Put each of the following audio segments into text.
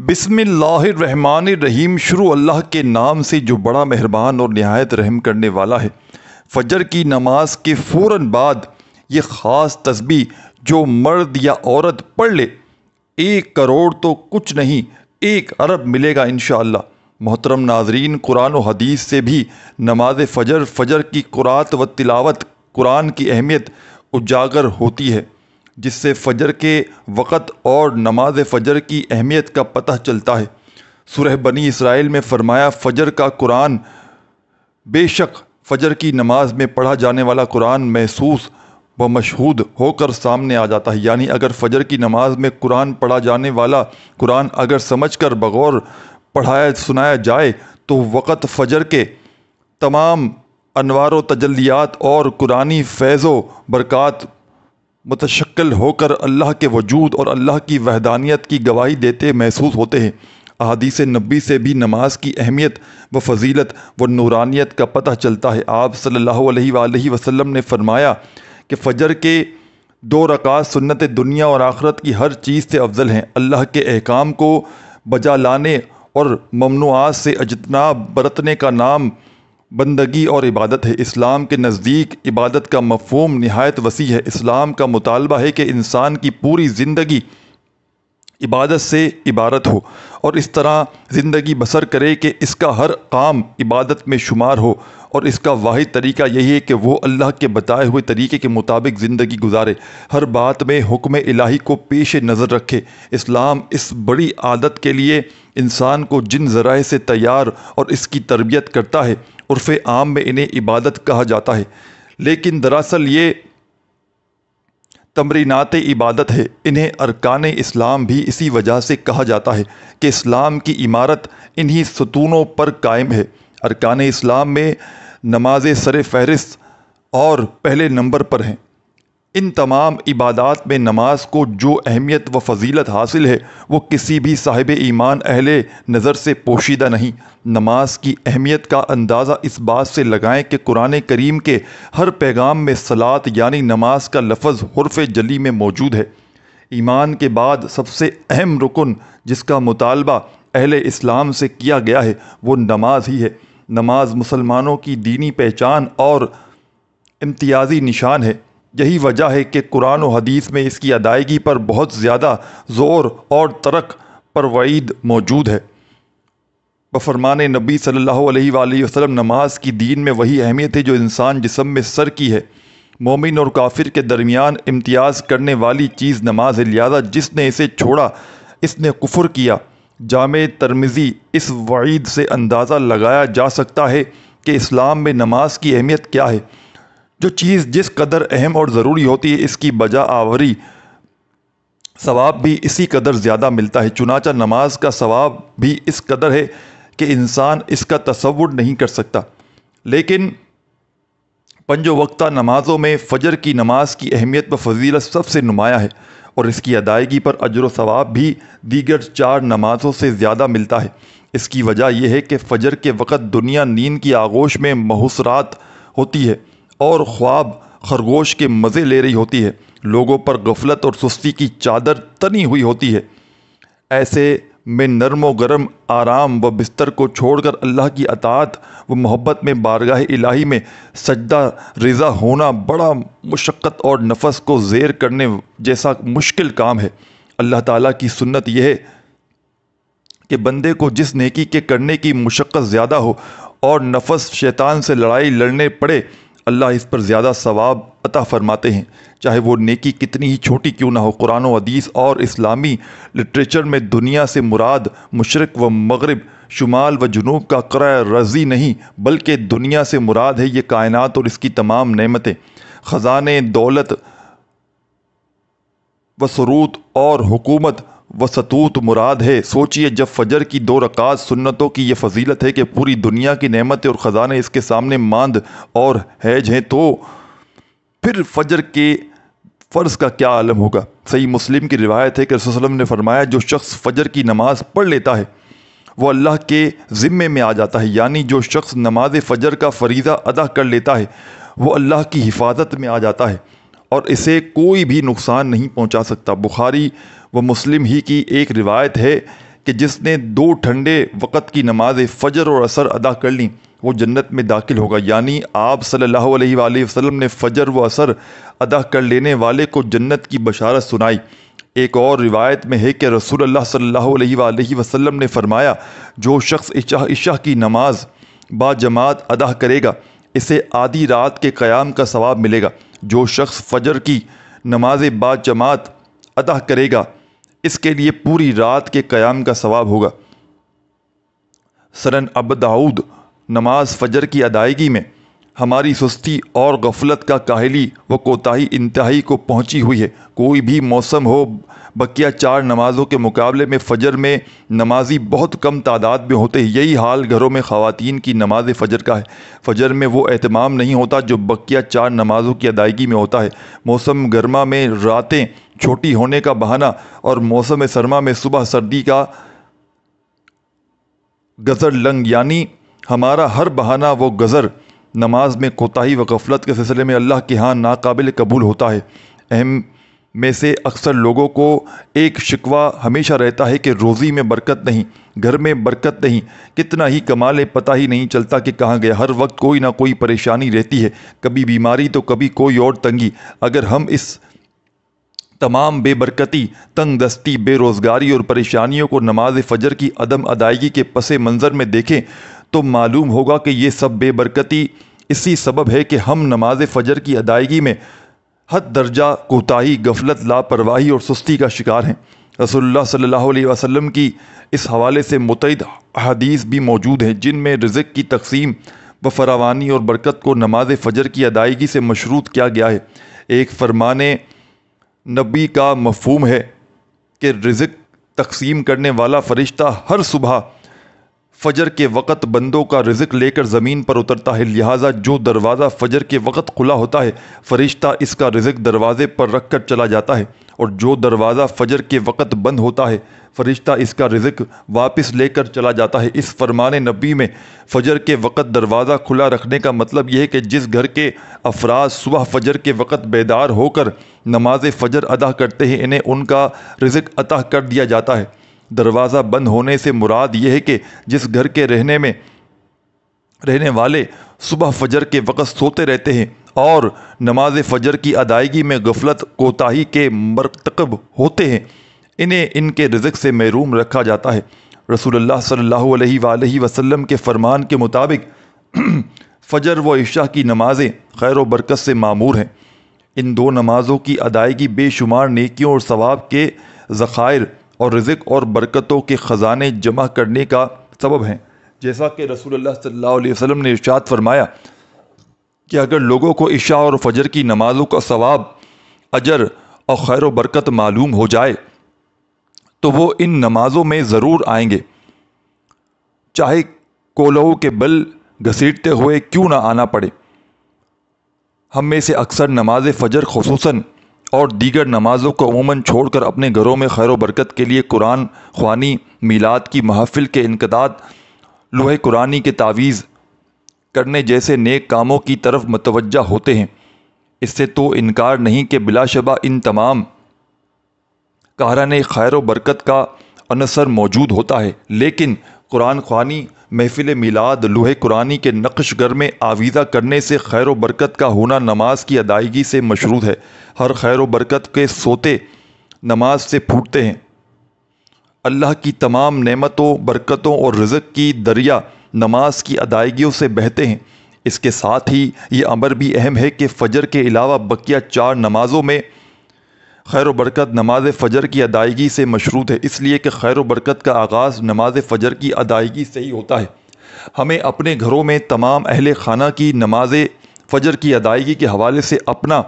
بسم اللہ الرحمن الرحیم۔ شروع اللہ کے نام سے جو بڑا مہربان اور نہایت رحم کرنے والا ہے۔ فجر کی نماز کے فوراً بعد یہ خاص تسبیح جو مرد یا عورت پڑھ لے 1 کروڑ تو کچھ نہیں 1 ارب ملے گا انشاءاللہ۔ محترم ناظرین، قرآن و حدیث سے بھی نماز فجر کی قرات و تلاوت قرآن کی اہمیت اجاگر ہوتی ہے، جس سے فجر کے وقت اور نماز فجر کی اہمیت کا پتہ چلتا ہے۔ سورہ بنی اسرائیل میں فرمایا، فجر کا قرآن، بے شک فجر کی نماز میں پڑھا جانے والا قرآن محسوس و مشہود ہو کر سامنے آ جاتا ہے۔ یعنی اگر فجر کی نماز میں قرآن پڑھا جانے والا قرآن اگر سمجھ کر بغور پڑھایا سنایا جائے تو وقت فجر کے تمام انوار و تجلیات اور قرآنی فیض و برکات متشکل ہو کر اللہ کے وجود اور اللہ کی وحدانیت کی گواہی دیتے محسوس ہوتے ہیں۔ احادیث نبی سے بھی نماز کی اہمیت و فضیلت و نورانیت کا پتہ چلتا ہے۔ آپ صلی اللہ علیہ وآلہ وسلم نے فرمایا کہ فجر کے 2 رکعات سنت دنیا اور آخرت کی ہر چیز سے افضل ہیں۔ اللہ کے احکام کو بجا لانے اور ممنوعات سے اجتناب برتنے کا نام بندگی اور عبادت ہے۔ اسلام کے نزدیک عبادت کا مفہوم نہایت وسیع ہے۔ اسلام کا مطالبہ ہے کہ انسان کی پوری زندگی عبادت سے عبارت ہو اور اس طرح زندگی بسر کرے کہ اس کا ہر کام عبادت میں شمار ہو، اور اس کا واحد طریقہ یہی ہے کہ وہ اللہ کے بتائے ہوئے طریقے کے مطابق زندگی گزارے، ہر بات میں حکم الہی کو پیش نظر رکھے۔ اسلام اس بڑی عادت کے لیے انسان کو جن ذرائع سے تیار اور اس کی تربیت کرتا ہے، عرف عام میں انہیں عبادت کہا جاتا ہے، لیکن دراصل یہ تمرینات عبادت ہے۔ انہیں ارکان اسلام بھی اسی وجہ سے کہا جاتا ہے کہ اسلام کی عمارت انہی ستونوں پر قائم ہے۔ ارکان اسلام میں نماز سر فہرست اور پہلے نمبر پر ہیں۔ ان تمام عبادات میں نماز کو جو اہمیت و فضیلت حاصل ہے وہ کسی بھی صاحب ایمان اہل نظر سے پوشیدہ نہیں۔ نماز کی اہمیت کا اندازہ اس بات سے لگائیں کہ قرآن کریم کے ہر پیغام میں صلاۃ یعنی نماز کا لفظ حرف جلی میں موجود ہے۔ ایمان کے بعد سب سے اہم رکن جس کا مطالبہ اہل اسلام سے کیا گیا ہے وہ نماز ہی ہے۔ نماز مسلمانوں کی دینی پہچان اور امتیازی نشان ہے۔ یہی وجہ ہے کہ قرآن و حدیث میں اس کی ادائیگی پر بہت زیادہ زور اور ترک پر وعید موجود ہے۔ بفرمان نبی صلی اللہ علیہ وآلہ وسلم، نماز کی دین میں وہی اہمیت ہے جو انسان جسم میں سر کی ہے۔ مومن اور کافر کے درمیان امتیاز کرنے والی چیز نماز ہے، لہذا جس نے اسے چھوڑا اس نے کفر کیا۔ جامع ترمذی۔ اس وعید سے اندازہ لگایا جا سکتا ہے کہ اسلام میں نماز کی اہمیت کیا ہے۔ جو چیز جس قدر اہم اور ضروری ہوتی ہے اس کی بجا آوری ثواب بھی اسی قدر زیادہ ملتا ہے۔ چنانچہ نماز کا ثواب بھی اس قدر ہے کہ انسان اس کا تصور نہیں کر سکتا۔ لیکن 5 وقتہ نمازوں میں فجر کی نماز کی اہمیت و فضیلت سب سے نمایاں ہے، اور اس کی ادائیگی پر اجر و ثواب بھی دیگر 4 نمازوں سے زیادہ ملتا ہے۔ اس کی وجہ یہ ہے کہ فجر کے وقت دنیا نیند کی آغوش میں محوسرات ہوتی ہے اور خواب خرگوش کے مزے لے رہی ہوتی ہے۔ لوگوں پر غفلت اور سستی کی چادر تنی ہوئی ہوتی ہے۔ ایسے میں نرم و گرم آرام و بستر کو چھوڑ کر اللہ کی اطاعت و محبت میں بارگاہ الہی میں سجدہ رضا ہونا بڑا مشقت اور نفس کو زیر کرنے جیسا مشکل کام ہے۔ اللہ تعالیٰ کی سنت یہ ہے کہ بندے کو جس نیکی کے کرنے کی مشقت زیادہ ہو اور نفس شیطان سے لڑائی لڑنے پڑے، اللہ اس پر زیادہ ثواب عطا فرماتے ہیں، چاہے وہ نیکی کتنی ہی چھوٹی کیوں نہ ہو۔ قرآن و حدیث اور اسلامی لٹریچر میں دنیا سے مراد مشرق و مغرب، شمال و جنوب کا قرہ رضی نہیں، بلکہ دنیا سے مراد ہے یہ کائنات اور اس کی تمام نعمتیں، خزانے، دولت و ثروت اور حکومت و ستوت مراد ہے۔ سوچئے جب فجر کی 2 رکعات سنتوں کی یہ فضیلت ہے کہ پوری دنیا کی نعمتیں اور خزانے اس کے سامنے ماند اور ہیج ہیں، تو پھر فجر کے فرض کا کیا عالم ہوگا۔ صحیح مسلم کی روایت ہے کہ رسول صلی اللہ علیہ وسلم نے فرمایا، جو شخص فجر کی نماز پڑھ لیتا ہے وہ اللہ کے ذمے میں آ جاتا ہے، یعنی جو شخص نماز فجر کا فریضہ ادا کر لیتا ہے وہ اللہ کی حفاظت میں آ جاتا ہے اور اسے کوئی بھی نقصان نہیں پہنچا سکتا۔ بخاری و مسلم ہی کی ایک روایت ہے کہ جس نے 2 ٹھنڈے وقت کی نماز فجر اور عصر ادا کر لیں وہ جنت میں داخل ہوگا۔ یعنی آپ صلی اللہ علیہ وآلہ وسلم نے فجر و عصر ادا کر لینے والے کو جنت کی بشارت سنائی۔ ایک اور روایت میں ہے کہ رسول اللہ صلی اللہ علیہ وآلہ وسلم نے فرمایا، جو شخص عشاء کی نماز با جماعت ادا کرے گا اسے آدھی رات کے قیام کا ثواب ملے گا۔ جو شخص فجر کی نماز با جماعت ادا کرے گا اس کے لیے پوری رات کے قیام کا ثواب ہوگا۔ سنن ابو داؤد نماز فجر کی ادائیگی میں ہماری سستی اور غفلت کا کاہلی و کوتاہی انتہائی کو پہنچی ہوئی ہے۔ کوئی بھی موسم ہو، بقیہ 4 نمازوں کے مقابلے میں فجر میں نمازی بہت کم تعداد میں ہوتے ہیں۔ یہی حال گھروں میں خواتین کی نماز فجر کا ہے۔ فجر میں وہ اہتمام نہیں ہوتا جو بقیہ 4 نمازوں کی ادائیگی میں ہوتا ہے۔ موسم گرما میں راتیں چھوٹی ہونے کا بہانہ اور موسم سرما میں صبح سردی کا گزر لنگ، یعنی ہمارا ہر بہانہ و گزر نماز میں کوتاہی و غفلت کے سلسلے میں اللہ کے ہاں ناقابل قبول ہوتا ہے۔ اہم میں سے اکثر لوگوں کو ایک شکوہ ہمیشہ رہتا ہے کہ روزی میں برکت نہیں، گھر میں برکت نہیں، کتنا ہی کما لے پتہ ہی نہیں چلتا کہ کہاں گیا۔ ہر وقت کوئی نہ کوئی پریشانی رہتی ہے، کبھی بیماری تو کبھی کوئی اور تنگی۔ اگر ہم اس تمام بے برکتی، تنگ دستی، بے روزگاری اور پریشانیوں کو نماز فجر کی عدم ادائیگی کے پس منظر میں دیکھیں تو معلوم ہوگا کہ یہ سب بے برکتی اسی سبب ہے کہ ہم نماز فجر کی ادائیگی میں حد درجہ کوتاہی، غفلت، لاپرواہی اور سستی کا شکار ہیں۔ رسول اللہ صلی اللہ علیہ وسلم کی اس حوالے سے متعدد احادیث بھی موجود ہیں جن میں رزق کی تقسیم و فراوانی اور برکت کو نماز فجر کی ادائیگی سے مشروط کیا گیا ہے۔ ایک فرمان نبی کا مفہوم ہے کہ رزق تقسیم کرنے والا فرشتہ ہر صبح فجر کے وقت بندوں کا رزق لے کر زمین پر اترتا ہے، لہٰذا جو دروازہ فجر کے وقت کھلا ہوتا ہے فرشتہ اس کا رزق دروازے پر رکھ کر چلا جاتا ہے، اور جو دروازہ فجر کے وقت بند ہوتا ہے فرشتہ اس کا رزق واپس لے کر چلا جاتا ہے۔ اس فرمان نبی میں فجر کے وقت دروازہ کھلا رکھنے کا مطلب یہ ہے کہ جس گھر کے افراد صبح فجر کے وقت بیدار ہو کر نماز فجر ادا کرتے ہیں انہیں ان کا رزق عطا کر دیا جاتا ہے۔ دروازہ بند ہونے سے مراد یہ ہے کہ جس گھر کے رہنے والے صبح فجر کے وقت سوتے رہتے ہیں اور نماز فجر کی ادائیگی میں غفلت کوتاہی کے مرتکب ہوتے ہیں انہیں ان کے رزق سے محروم رکھا جاتا ہے۔ رسول اللہ صلی اللہ علیہ وآلہ وسلم کے فرمان کے مطابق فجر و عشاء کی نمازیں خیر و برکت سے معمور ہیں۔ ان 2 نمازوں کی ادائیگی بے شمار نیکیوں اور ثواب کے ذخائر اور رزق اور برکتوں کے خزانے جمع کرنے کا سبب ہیں۔ جیسا کہ رسول اللہ صلی اللہ علیہ وسلم نے ارشاد فرمایا کہ اگر لوگوں کو عشاء اور فجر کی نمازوں کا ثواب، اجر اور خیر و برکت معلوم ہو جائے تو وہ ان نمازوں میں ضرور آئیں گے، چاہے کولہوں کے بل گھسیٹتے ہوئے کیوں نہ آنا پڑے۔ ہم میں سے اکثر نماز فجر خصوصاً اور دیگر نمازوں کو عموماً چھوڑ کر اپنے گھروں میں خیر و برکت کے لیے قرآن خوانی، میلاد کی محافل کے انعقاد، لوح قرآنی کے تعویذ کرنے جیسے نیک کاموں کی طرف متوجہ ہوتے ہیں۔ اس سے تو انکار نہیں کہ بلا شبہ ان تمام کاران خیر و برکت کا عنصر موجود ہوتا ہے، لیکن قرآن خوانی، محفل میلاد، لوح قرآنی کے نقش گر میں آویزہ کرنے سے خیر و برکت کا ہونا نماز کی ادائیگی سے مشروط ہے۔ ہر خیر و برکت کے سوتے نماز سے پھوٹتے ہیں۔ اللہ کی تمام نعمتوں، برکتوں اور رزق کی دریا نماز کی ادائیگیوں سے بہتے ہیں۔ اس کے ساتھ ہی یہ امر بھی اہم ہے کہ فجر کے علاوہ بقیہ 4 نمازوں میں خیر و برکت نماز فجر کی ادائیگی سے مشروط ہے، اس لیے کہ خیر و برکت کا آغاز نماز فجر کی ادائیگی سے ہی ہوتا ہے۔ ہمیں اپنے گھروں میں تمام اہل خانہ کی نماز فجر کی ادائیگی کے حوالے سے اپنا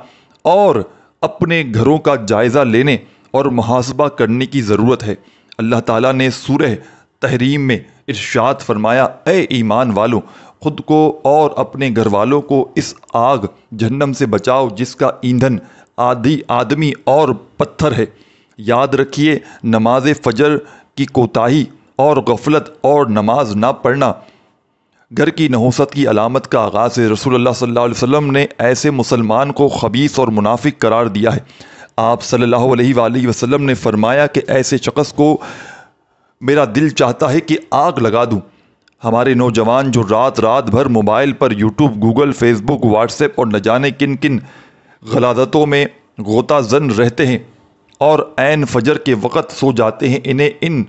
اور اپنے گھروں کا جائزہ لینے اور محاسبہ کرنے کی ضرورت ہے۔ اللہ تعالیٰ نے سورہ تحریم میں ارشاد فرمایا، اے ایمان والو، خود کو اور اپنے گھر والوں کو اس آگ جہنم سے بچاؤ جس کا ایندھن آدمی اور پتھر ہے۔ یاد رکھیے، نماز فجر کی کوتاہی اور غفلت اور نماز نہ پڑھنا گھر کی نحوست کی علامت کا آغاز ہے۔ رسول اللہ صلی اللہ علیہ وسلم نے ایسے مسلمان کو خبیث اور منافق قرار دیا ہے۔ آپ صلی اللہ علیہ وآلہ وسلم نے فرمایا کہ ایسے شخص کو میرا دل چاہتا ہے کہ آگ لگا دوں۔ ہمارے نوجوان جو رات رات بھر موبائل پر یوٹیوب، گوگل، فیس بک، واٹس ایپ اور نہ جانے کن کن غلاظتوں میں غوطہ زن رہتے ہیں اور عین فجر کے وقت سو جاتے ہیں، انہیں ان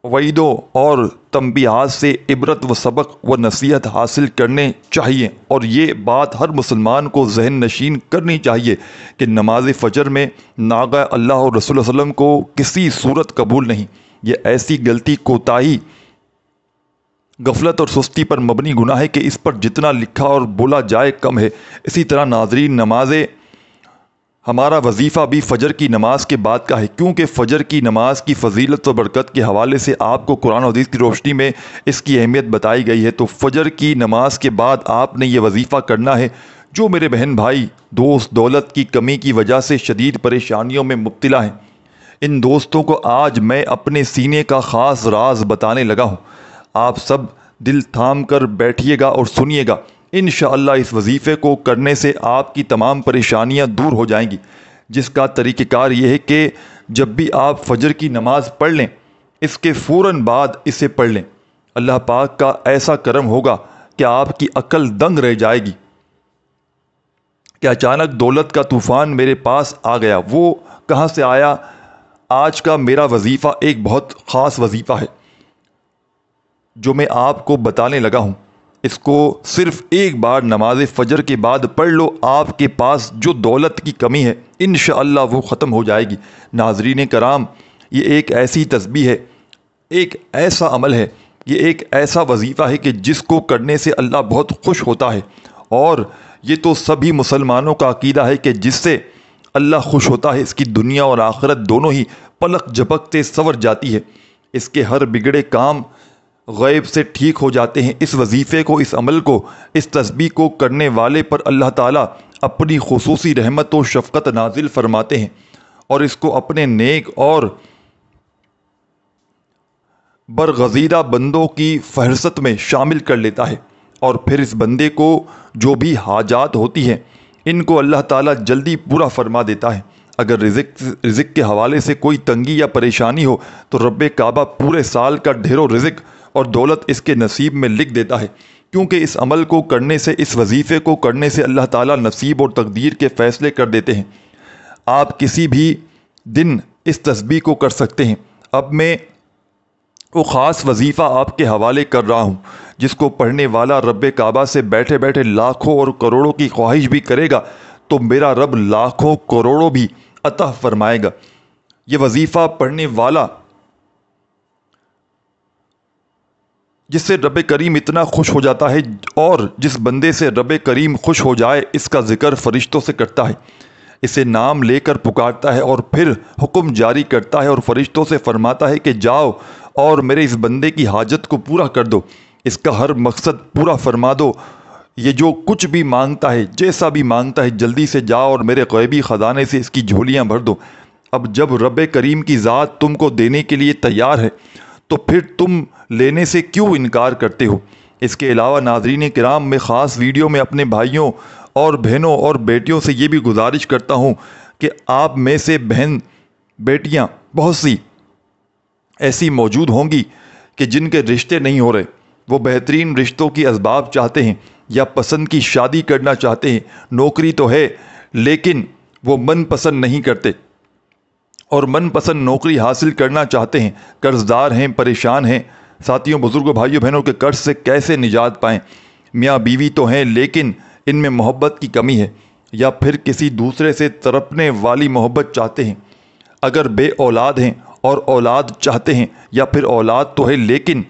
وعیدوں اور تنبیہات سے عبرت و سبق و نصیحت حاصل کرنے چاہیے، اور یہ بات ہر مسلمان کو ذہن نشین کرنی چاہیے کہ نماز فجر میں ناغہ اللہ اور رسول اللہ علیہ وسلم کو کسی صورت قبول نہیں۔ یہ ایسی غلطی، کوتاہی، غفلت اور سستی پر مبنی گناہ ہے کہ اس پر جتنا لکھا اور بولا جائے کم ہے۔ اسی طرح ناظرین، ہمارا وظیفہ بھی فجر کی نماز کے بعد کا ہے، کیونکہ فجر کی نماز کی فضیلت و برکت کے حوالے سے آپ کو قرآن و حدیث کی روشنی میں اس کی اہمیت بتائی گئی ہے۔ تو فجر کی نماز کے بعد آپ نے یہ وظیفہ کرنا ہے۔ جو میرے بہن بھائی دوست دولت کی کمی کی وجہ سے شدید پریشانیوں میں مبتلا ہیں، ان دوستوں کو آج میں اپنے سینے کا خاص راز بتانے لگا ہوں۔ آپ سب دل تھام کر بیٹھیے گا اور سنیے گا۔ انشاءاللہ اس وظیفے کو کرنے سے آپ کی تمام پریشانیاں دور ہو جائیں گی، جس کا طریقہ کار یہ ہے کہ جب بھی آپ فجر کی نماز پڑھ لیں، اس کے فوراً بعد اسے پڑھ لیں۔ اللہ پاک کا ایسا کرم ہوگا کہ آپ کی عقل دنگ رہ جائے گی کہ اچانک دولت کا طوفان میرے پاس آ گیا۔ وہ کہاں سے آیا؟ آج کا میرا وظیفہ ایک بہت خاص وظیفہ ہے جو میں آپ کو بتانے لگا ہوں۔ اس کو صرف ایک بار نماز فجر کے بعد پڑھ لو، آپ کے پاس جو دولت کی کمی ہے انشاءاللہ وہ ختم ہو جائے گی۔ ناظرین کرام، یہ ایک ایسی تسبیح ہے، ایک ایسا عمل ہے، یہ ایک ایسا وظیفہ ہے کہ جس کو کرنے سے اللہ بہت خوش ہوتا ہے، اور یہ تو سبھی مسلمانوں کا عقیدہ ہے کہ جس سے اللہ خوش ہوتا ہے اس کی دنیا اور آخرت دونوں ہی پلک جھپکتے سنور جاتی ہے، اس کے ہر بگڑے کام غیب سے ٹھیک ہو جاتے ہیں۔ اس وظیفے کو، اس عمل کو، اس تسبیح کو کرنے والے پر اللہ تعالیٰ اپنی خصوصی رحمت و شفقت نازل فرماتے ہیں اور اس کو اپنے نیک اور برگزیدہ بندوں کی فہرست میں شامل کر لیتا ہے، اور پھر اس بندے کو جو بھی حاجات ہوتی ہیں ان کو اللہ تعالیٰ جلدی پورا فرما دیتا ہے۔ اگر رزق کے حوالے سے کوئی تنگی یا پریشانی ہو تو رب کعبہ پورے سال کا ڈھیر و رزق اور دولت اس کے نصیب میں لکھ دیتا ہے، کیونکہ اس عمل کو کرنے سے، اس وظیفے کو کرنے سے اللہ تعالیٰ نصیب اور تقدیر کے فیصلے کر دیتے ہیں۔ آپ کسی بھی دن اس تسبیح کو کر سکتے ہیں۔ اب میں وہ خاص وظیفہ آپ کے حوالے کر رہا ہوں جس کو پڑھنے والا رب کعبہ سے بیٹھے بیٹھے لاکھوں اور کروڑوں کی خواہش بھی کرے گا تو میرا رب لاکھوں کروڑوں بھی عطا فرمائے گا۔ یہ وظیفہ پڑھنے والا جس سے رب کریم اتنا خوش ہو جاتا ہے، اور جس بندے سے رب کریم خوش ہو جائے، اس کا ذکر فرشتوں سے کرتا ہے، اسے نام لے کر پکارتا ہے اور پھر حکم جاری کرتا ہے اور فرشتوں سے فرماتا ہے کہ جاؤ اور میرے اس بندے کی حاجت کو پورا کر دو، اس کا ہر مقصد پورا فرما دو، یہ جو کچھ بھی مانگتا ہے، جیسا بھی مانگتا ہے، جلدی سے جاؤ اور میرے غیبی خزانے سے اس کی جھولیاں بھر دو۔ اب جب رب کریم کی ذات تم کو دینے کے لیے تیار ہے تو پھر تم لینے سے کیوں انکار کرتے ہو؟ اس کے علاوہ ناظرین کرام، میں خاص ویڈیو میں اپنے بھائیوں اور بہنوں اور بیٹیوں سے یہ بھی گزارش کرتا ہوں کہ آپ میں سے بہن بیٹیاں بہت سی ایسی موجود ہوں گی کہ جن کے رشتے نہیں ہو رہے، وہ بہترین رشتوں کی اسباب چاہتے ہیں یا پسند کی شادی کرنا چاہتے ہیں، نوکری تو ہے لیکن وہ من پسند نہیں کرتے اور من پسند نوکری حاصل کرنا چاہتے ہیں، قرض دار ہیں، پریشان ہیں۔ ساتھیوں، بزرگوں، بھائیوں بہنوں کے قرض سے کیسے نجات پائیں؟ میاں بیوی تو ہیں لیکن ان میں محبت کی کمی ہے، یا پھر کسی دوسرے سے تڑپنے والی محبت چاہتے ہیں۔ اگر بے اولاد ہیں اور اولاد چاہتے ہیں، یا پھر اولاد تو ہے لیکن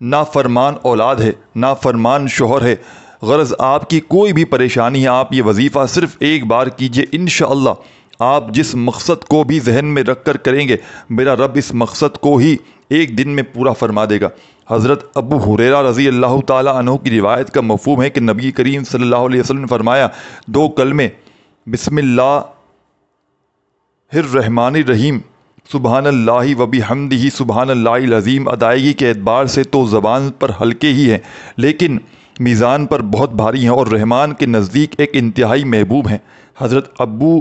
نافرمان اولاد ہے، نافرمان شوہر ہے، غرض آپ کی کوئی بھی پریشانی ہے، آپ یہ وظیفہ صرف ایک بار کیجئے، انشاءاللہ آپ جس مقصد کو بھی ذہن میں رکھ کر کریں گے، میرا رب اس مقصد کو ہی ایک دن میں پورا فرما دے گا۔ حضرت ابو ہریرہ رضی اللہ تعالیٰ عنہ کی روایت کا مفہوم ہے کہ نبی کریم صلی اللہ علیہ وسلم نے فرمایا، دو کلمے بسم اللہ الرحمن الرحیم سبحان اللہ و بحمدہ سبحان اللہ العظیم ادائیگی کے اعتبار سے تو زبان پر ہلکے ہی ہیں لیکن میزان پر بہت بھاری ہیں اور رحمان کے نزدیک ایک انتہائی محبوب ہیں۔ حضرت ابو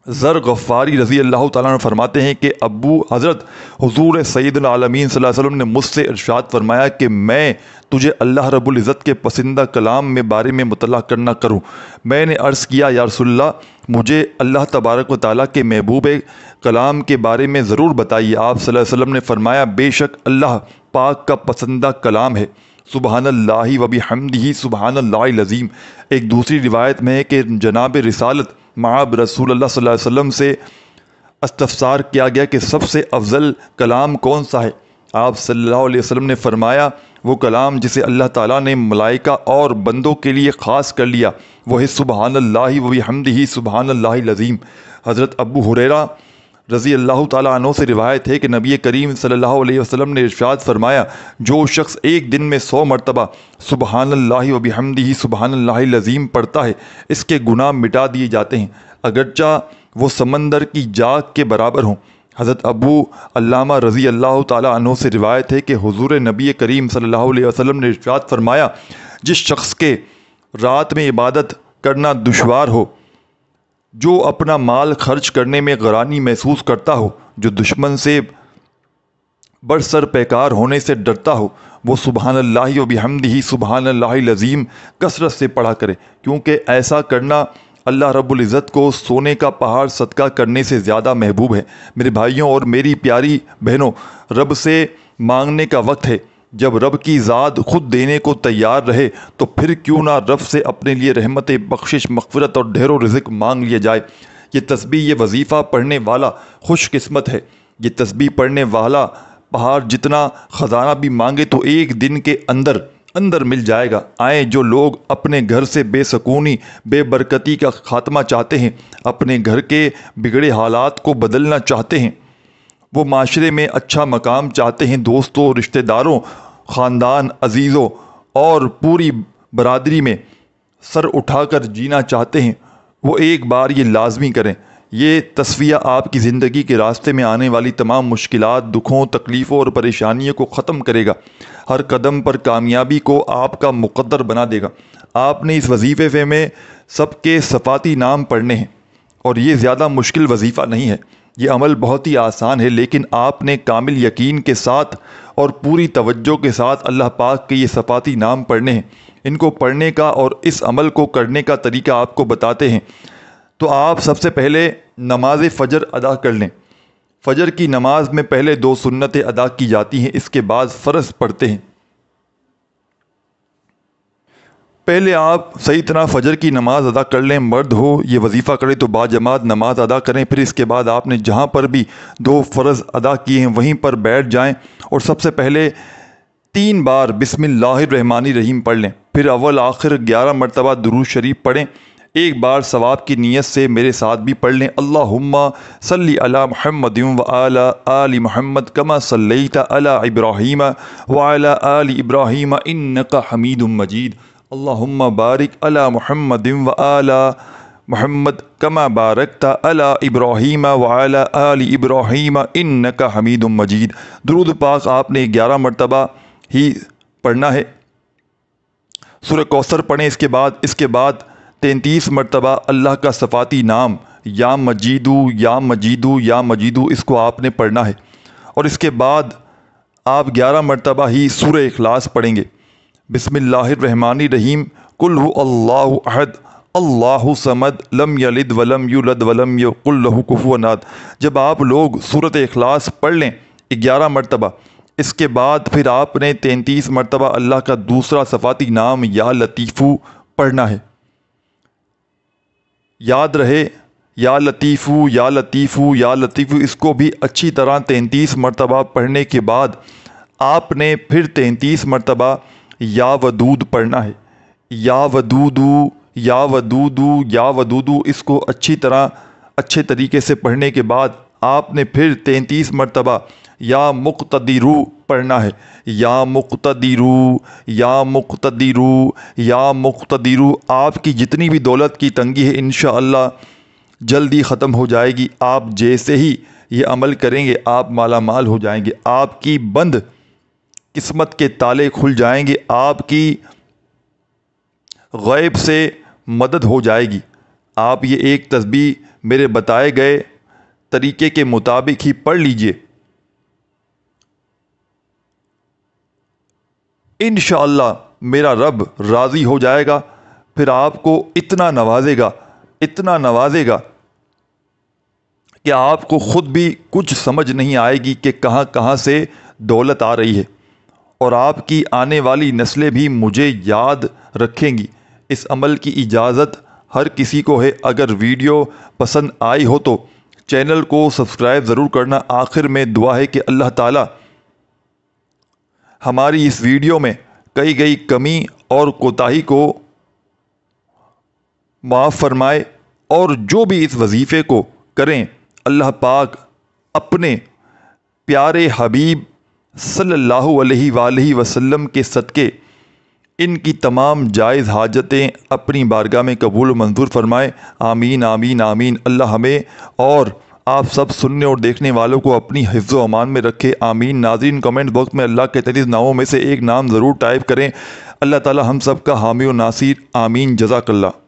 ذر غفاری رضی اللہ تعالیٰ عنہ فرماتے ہیں کہ ابو حضرت حضور سید العالمین صلی اللہ علیہ وسلم نے مجھ سے ارشاد فرمایا کہ میں تجھے اللہ رب العزت کے پسندہ کلام میں بارے میں مطلع کرنا کروں۔ میں نے عرض کیا یا رسول اللہ، مجھے اللہ تبارک و تعالیٰ کے محبوب کلام کے بارے میں ضرور بتائیے۔ آپ صلی اللہ علیہ وسلم نے فرمایا بے شک اللہ پاک کا پسندہ کلام ہے، سبحان اللہ و بحمدہ سبحان اللہ العظیم۔ ایک دوسری روایت میں ہے کہ جناب رسالت معاب رسول اللہ صلی اللہ علیہ وسلم سے استفسار کیا گیا کہ سب سے افضل کلام کون سا ہے؟ آپ صلی اللہ علیہ وسلم نے فرمایا وہ کلام جسے اللہ تعالیٰ نے ملائکہ اور بندوں کے لیے خاص کر لیا، وہ ہے سبحان اللہ و بحمدہ سبحان اللہ العظیم۔ حضرت ابو ہریرہ رضی اللہ تعالیٰ عنہ سے روایت ہے کہ نبی کریم صلی اللہ علیہ وسلم نے ارشاد فرمایا جو شخص ایک دن میں 100 مرتبہ سبحان اللہ و بحمدہ سبحان اللہ العظیم پڑھتا ہے، اس کے گناہ مٹا دیے جاتے ہیں، اگرچہ وہ سمندر کی جاگ کے برابر ہوں۔ حضرت ابو علامہ رضی اللہ تعالیٰ عنہ سے روایت ہے کہ حضور نبی کریم صلی اللہ علیہ وسلم نے ارشاد فرمایا جس شخص کے رات میں عبادت کرنا دشوار ہو، جو اپنا مال خرچ کرنے میں غرانی محسوس کرتا ہو، جو دشمن سے برسر پیکار ہونے سے ڈرتا ہو، وہ سبحان اللہ و بحمدہ سبحان اللہ العظیم کثرت سے پڑھا کرے، کیونکہ ایسا کرنا اللہ رب العزت کو سونے کا پہاڑ صدقہ کرنے سے زیادہ محبوب ہے۔ میرے بھائیوں اور میری پیاری بہنوں، رب سے مانگنے کا وقت ہے۔ جب رب کی ذات خود دینے کو تیار رہے تو پھر کیوں نہ رب سے اپنے لیے رحمت، بخشش، مغفرت اور ڈھیر و رزق مانگ لیا جائے۔ یہ تسبیح، یہ وظیفہ پڑھنے والا خوش قسمت ہے۔ یہ تسبیح پڑھنے والا پہاڑ جتنا خزانہ بھی مانگے تو ایک دن کے اندر مل جائے گا۔ آئیں جو لوگ اپنے گھر سے بے سکونی، بے برکتی کا خاتمہ چاہتے ہیں، اپنے گھر کے بگڑے حالات کو بدلنا چاہتے ہیں، وہ معاشرے میں اچھا مقام چاہتے ہیں، دوستوں، رشتہ داروں، خاندان، عزیزوں اور پوری برادری میں سر اٹھا کر جینا چاہتے ہیں، وہ ایک بار یہ لازمی کریں۔ یہ تصفیہ آپ کی زندگی کے راستے میں آنے والی تمام مشکلات، دکھوں، تکلیفوں اور پریشانیوں کو ختم کرے گا۔ ہر قدم پر کامیابی کو آپ کا مقدر بنا دے گا۔ آپ نے اس وظیفے میں سب کے صفاتی نام پڑھنے ہیں، اور یہ زیادہ مشکل وظیفہ نہیں ہے۔ یہ عمل بہت ہی آسان ہے، لیکن آپ نے کامل یقین کے ساتھ اور پوری توجہ کے ساتھ اللہ پاک کے یہ صفاتی نام پڑھنے ہیں۔ ان کو پڑھنے کا اور اس عمل کو کرنے کا طریقہ آپ کو بتاتے ہیں۔ تو آپ سب سے پہلے نماز فجر ادا کر لیں۔ فجر کی نماز میں پہلے 2 سنتیں ادا کی جاتی ہیں، اس کے بعد فرض پڑھتے ہیں۔ پہلے آپ صحیح طرح فجر کی نماز ادا کر لیں، مرد ہو یہ وظیفہ کرے تو باجماعت نماز ادا کریں، پھر اس کے بعد آپ نے جہاں پر بھی 2 فرض ادا کیے ہیں وہیں پر بیٹھ جائیں اور سب سے پہلے 3 بار بسم اللہ الرحمن الرحیم پڑھ لیں، پھر اول آخر 11 مرتبہ درود شریف پڑھیں۔ ایک بار ثواب کی نیت سے میرے ساتھ بھی پڑھ لیں، اللہم صلی علی محمد وعلی آل محمد کما صلیت علی ابراہیم وعلی آل ابراہیم انک حمید مجید، اللہم بارک علی محمد وعلی محمد کما بارکت علی ابراہیم وعلی آل ابراہیم انک حمید مجید۔ درود پاک آپ نے 11 مرتبہ ہی پڑھنا ہے۔ سورہ کوثر پڑھیں، اس کے بعد 33 مرتبہ اللہ کا صفاتی نام یا مجیدو یا مجیدو یا مجیدو اس کو آپ نے پڑھنا ہے، اور اس کے بعد آپ 11 مرتبہ ہی سورہ اخلاص پڑھیں گے۔ بسم اللہ الرحمن الرحیم، قل هو اللہ احد اللہ صمد لم یلد ولم یولد ولم یکن لہ کفوا احد۔ جب آپ لوگ سورۃ اخلاص پڑھ لیں 11 مرتبہ، اس کے بعد پھر آپ نے 33 مرتبہ اللہ کا دوسرا صفاتی نام یا لطیفو پڑھنا ہے۔ یاد رہے یا لطیفو یا لطیفو یا لطیفو، اس کو بھی اچھی طرح 33 مرتبہ پڑھنے کے بعد آپ نے پھر 33 مرتبہ یا ودود پڑھنا ہے۔ یا ودودو یا ودودو یا ودودو، اس کو اچھے طریقے سے پڑھنے کے بعد آپ نے پھر 33 مرتبہ یا مقتدرو پڑھنا ہے۔ یا مقتدرو یا مقتدرو یا مقتدرو، آپ کی جتنی بھی دولت کی تنگی ہے انشاءاللہ جلدی ختم ہو جائے گی۔ آپ جیسے ہی یہ عمل کریں گے آپ مالا مال ہو جائیں گے، آپ کی بند قسمت کے تالے کھل جائیں گے، آپ کی غیب سے مدد ہو جائے گی۔ آپ یہ ایک تسبیح میرے بتائے گئے طریقے کے مطابق ہی پڑھ لیجئے، انشاءاللہ میرا رب راضی ہو جائے گا، پھر آپ کو اتنا نوازے گا کہ آپ کو خود بھی کچھ سمجھ نہیں آئے گی کہ کہاں کہاں سے دولت آ رہی ہے، اور آپ کی آنے والی نسلیں بھی مجھے یاد رکھیں گی۔ اس عمل کی اجازت ہر کسی کو ہے۔ اگر ویڈیو پسند آئی ہو تو چینل کو سبسکرائب ضرور کرنا۔ آخر میں دعا ہے کہ اللہ تعالی ہماری اس ویڈیو میں کہی گئی کمی اور کوتاہی کو معاف فرمائے، اور جو بھی اس وظیفے کو کریں اللہ پاک اپنے پیارے حبیب صلی اللہ علیہ وآلہ وسلم کے صدقے ان کی تمام جائز حاجتیں اپنی بارگاہ میں قبول و منظور فرمائے۔ آمین آمین آمین۔ اللہ ہمیں اور آپ سب سننے اور دیکھنے والوں کو اپنی حفظ و امان میں رکھے، آمین۔ ناظرین، کمنٹ باکس میں اللہ کے 33 ناموں میں سے ایک نام ضرور ٹائپ کریں۔ اللہ تعالی ہم سب کا حامی و ناصر، آمین۔ جزاک اللہ۔